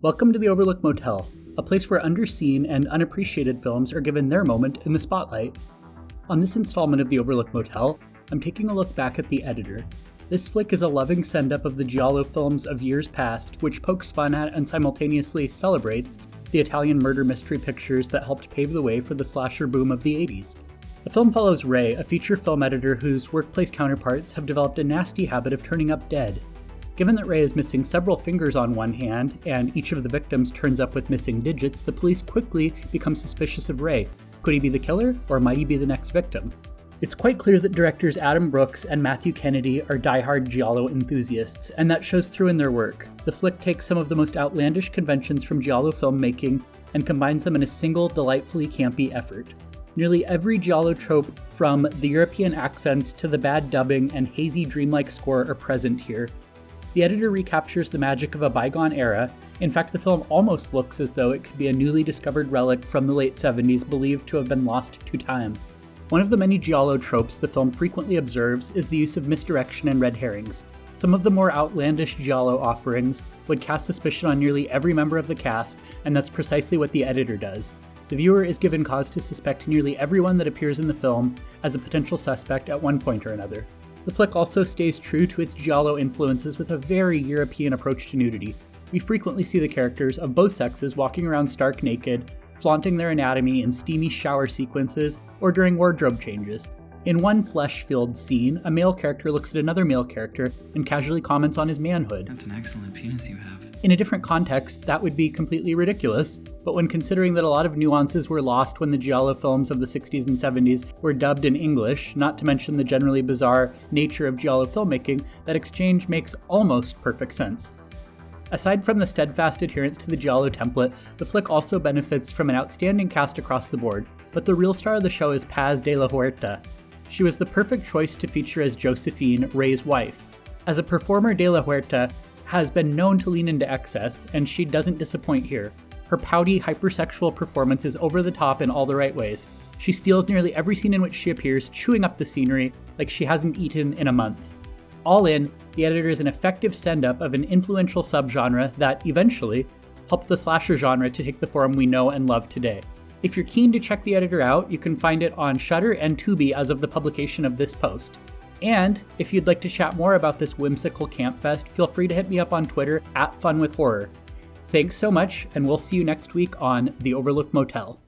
Welcome to the Overlooked Motel, a place where underseen and unappreciated films are given their moment in the spotlight. On this installment of the Overlooked Motel, I'm taking a look back at The Editor. This flick is a loving send-up of the Giallo films of years past, which pokes fun at and simultaneously celebrates the Italian murder mystery pictures that helped pave the way for the slasher boom of the 80s. The film follows Ray, a feature film editor whose workplace counterparts have developed a nasty habit of turning up dead. Given that Ray is missing several fingers on one hand, and each of the victims turns up with missing digits, the police quickly become suspicious of Ray. Could he be the killer, or might he be the next victim? It's quite clear that directors Adam Brooks and Matthew Kennedy are diehard Giallo enthusiasts, and that shows through in their work. The flick takes some of the most outlandish conventions from Giallo filmmaking and combines them in a single, delightfully campy effort. Nearly every Giallo trope, from the European accents to the bad dubbing and hazy dreamlike score, are present here. The Editor recaptures the magic of a bygone era. In fact, the film almost looks as though it could be a newly discovered relic from the late 70s believed to have been lost to time. One of the many Giallo tropes the film frequently observes is the use of misdirection and red herrings. Some of the more outlandish Giallo offerings would cast suspicion on nearly every member of the cast, and that's precisely what the Editor does. The viewer is given cause to suspect nearly everyone that appears in the film as a potential suspect at one point or another. The flick also stays true to its Giallo influences with a very European approach to nudity. We frequently see the characters of both sexes walking around stark naked, flaunting their anatomy in steamy shower sequences or during wardrobe changes. In one flesh-filled scene, a male character looks at another male character and casually comments on his manhood. That's an excellent penis you have. In a different context, that would be completely ridiculous, but when considering that a lot of nuances were lost when the Giallo films of the 60s and 70s were dubbed in English, not to mention the generally bizarre nature of Giallo filmmaking, that exchange makes almost perfect sense. Aside from the steadfast adherence to the Giallo template, the flick also benefits from an outstanding cast across the board, but the real star of the show is Paz de la Huerta. She was the perfect choice to feature as Josephine, Ray's wife. As a performer, de la Huerta has been known to lean into excess, and she doesn't disappoint here. Her pouty, hypersexual performance is over the top in all the right ways. She steals nearly every scene in which she appears, chewing up the scenery like she hasn't eaten in a month. All in, The Editor is an effective send-up of an influential subgenre that, eventually, helped the slasher genre to take the form we know and love today. If you're keen to check The Editor out, you can find it on Shudder and Tubi as of the publication of this post. And if you'd like to chat more about this whimsical campfest, feel free to hit me up on Twitter @FunWithHorror. Thanks so much, and we'll see you next week on The Overlooked Motel.